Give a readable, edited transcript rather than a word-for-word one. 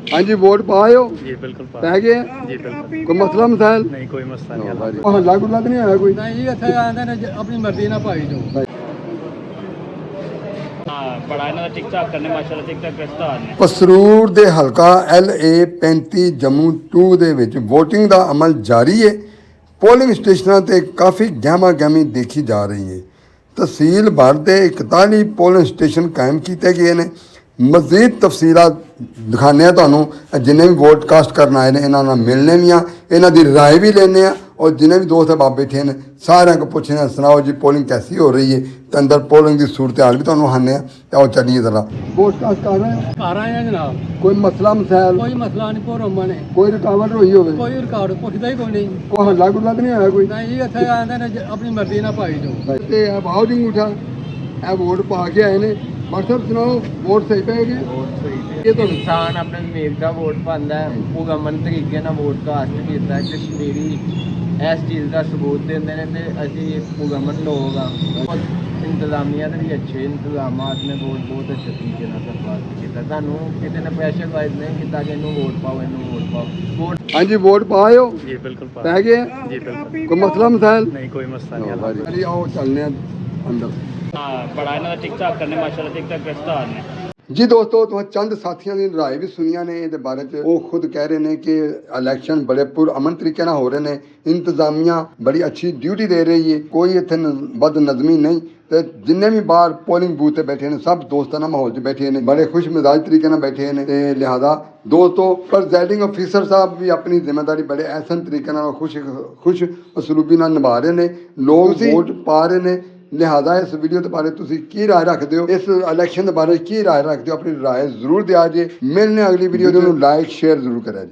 हाँ जी वोट पाए हो? जी बिल्कुल पै गए? जी बिल्कुल कोई मसला मसाइल? नहीं कोई मसला नहीं हल्ला गुल्ला तो नहीं आया कोई? नहीं जी इत्थे आंदे ने अपनी मर्जी ਨਾਲ ਭਾਈ ਜੋ बड़ा इन्होंने टिकटॉक करने माशाल्लाह टिकटॉक का स्टार ने ਪਸਰੂਰ ਦੇ ਹਲਕਾ LA 35 ਜੰਮੂ 2 ਦੇ ਵਿੱਚ VOTING ਦਾ ਅਮਲ ਜਾਰੀ ਹੈ। ਪੋਲਿੰਗ ਸਟੇਸ਼ਨਾਂ ਤੇ ਕਾਫੀ ਗਹਿਮਾ ਗਹਿਮੀ ਦੇਖੀ ਜਾ ਰਹੀ ਹੈ। ਤਹਿਸੀਲ ਭਰ ਦੇ 41 ਪੋਲਿੰਗ ਸਟੇਸ਼ਨ ਕਾਇਮ ਕੀਤੇ ਗਏ ਨੇ। ਮਜ਼ੀਦ ਤਫਸੀਲਾਂ ਦਿਖਾਉਂਦੇ ਹਾਂ ਤੁਹਾਨੂੰ। ਜਿੰਨੇ ਵੀ ਵੋਟ ਕਾਸਟ ਕਰਨ ਆਏ ਨੇ ਇਹਨਾਂ ਨਾਲ ਮਿਲਣੇ ਵੀ ਆ, ਇਹਨਾਂ ਦੀ ਰਾਏ ਵੀ ਲੈਣੇ ਆ और जिन्हें भी दोस्त बाप बैठे हैं सारे को पूछने सुनाओ जी पोलिंग कैसी हो रही है तो अंदर पोलिंग की सूरत हाल भी तुम्हें हाने आओ चलिए जरा वोट कास्ट कर रहे हैं ਘਰ ਆਏ ਆ ਜਨਾਬ कोई मसला मसाइल ਕੋਈ ਮਸਲਾ ਨਹੀਂ ਕੋ ਰੋਮਾ ਨੇ कोई रुकावट हुई हो ਕੋਈ ਰਿਕਾਰਡ ਪੁੱਛਦਾ ਹੀ ਕੋਈ ਨਹੀਂ कोई हल्ला गुल्ला तो नहीं आया कोई ਨਹੀਂ ਜੀ ਇੱਥੇ ਆਂਦੇ ਨੇ ਆਪਣੀ ਮਰਜ਼ੀ ਨਾਲ ਭਾਈ ਜੋ ते अब आओ जी उठा ए वोट पा के आए ने मतलब सुनाओ वोट सही पेगे ਵੋਟ ਸਹੀ ਤੇ ਇਹ ਇਨਸਾਨ ਆਪਣੇ ਜ਼ਮੀਰ ਦਾ ਵੋਟ ਪਾਉਂਦਾ ਹੈ ਪੁਗਮਨ ਤਰੀਕੇ ਨਾਲ ਵੋਟ ਕਾਸਟ ਕੀਤਾ ਕਸ਼ਮੀਰੀ ਇਸ ਚੀਜ਼ ਦਾ ਸਬੂਤ ਦਿੰਦੇ ਨੇ ਤੇ ਅਸੀਂ ਪੁਗਮਨ ਲੋਕ ਆ ਇੰਤਜ਼ਾਮੀਆਂ ਦੇ ਵੀ ਅੱਛੇ ਇੰਤਜ਼ਾਮਾਤ ਨੇ ਬਹੁਤ ਅੱਛੇ ਤਰੀਕੇ ਨਾਲ ਸਰਕਾਰ ਕੀਤਾ ਤੁਹਾਨੂੰ ਕਿਤੇ ਨੇ ਪ੍ਰੈਸ਼ਰਾਈਜ਼ ਨਹੀਂ ਕੀਤਾ ਕਿ ਇਹਨੂੰ ਵੋਟ ਪਾਓ ਇਹਨੂੰ ਵੋਟ ਪਾਓ ਵੋਟ हाँ जी वोट पाए हो? जी बिल्कुल पै गए? जी बिल्कुल कोई मसला मसाइल? नहीं कोई मसला नहीं अरे आओ चलने अंदर बड़ा इन्होंने टिकटॉक करने माशाल्लाह टिकटॉक का स्टार ने ਜੀ ਦੋਸਤੋ ਤੁਹਾਨੂੰ ਚੰਦ ਸਾਥੀਆਂ ਦੀ ਰਾਏ ਵੀ ਸੁਣੀਆਂ ਨੇ ਇਹਦੇ ਬਾਰੇ ਚ। ਉਹ ਖੁਦ ਕਹਿ ਰਹੇ ਨੇ ਕਿ ਇਲੈਕਸ਼ਨ ਬੜੇ ਪੁਰਅਮਨ ਤਰੀਕੇ ਨਾਲ ਹੋ ਰਹੇ ਨੇ। ਇੰਤਜ਼ਾਮੀਆਂ ਬੜੀ ਅੱਛੀ ਡਿਊਟੀ ਦੇ ਰਹੀ ਹੈ, ਕੋਈ ਇੱਥੇ ਬਦ ਨਜ਼ਮੀ ਨਹੀਂ ਤੇ ਜਿੰਨੇ ਵੀ ਬਾਹਰ ਪੋਲਿੰਗ ਬੂਥ ਤੇ ਬੈਠੇ ਨੇ ਸਭ ਦੋਸਤਾਨਾ ਮਾਹੌਲ 'ਚ ਬੈਠੇ ਨੇ, ਬੜੇ ਖੁਸ਼ ਮਿਜ਼ਾਜ ਤਰੀਕੇ ਨਾਲ ਬੈਠੇ ਨੇ ਤੇ ਲਿਹਾਜ਼ਾ ਦੋਸਤੋ ਪ੍ਰੈਜ਼ਾਈਡਿੰਗ ਅਫੀਸਰ ਸਾਹਿਬ ਵੀ ਆਪਣੀ ਜ਼ਿੰਮੇਵਾਰੀ ਬੜੇ ਐਸਨ ਤਰੀਕੇ ਨਾਲ ਖੁਸ਼ ਅਸਲੂਬੀ ਨਾਲ ਨਿਭਾ ਰਹੇ ਨੇ। ਲੋਕ ਵੋਟ ਪਾ ਰਹੇ ਨੇ। लिहाजा इस वीडियो के बारे तुसी की राय रखते हो, इस इलेक्शन के बारे की राय रखते हो, अपनी राय जरूर दिया जे। मिलने अगली वीडियो लाइक शेयर जरूर करें।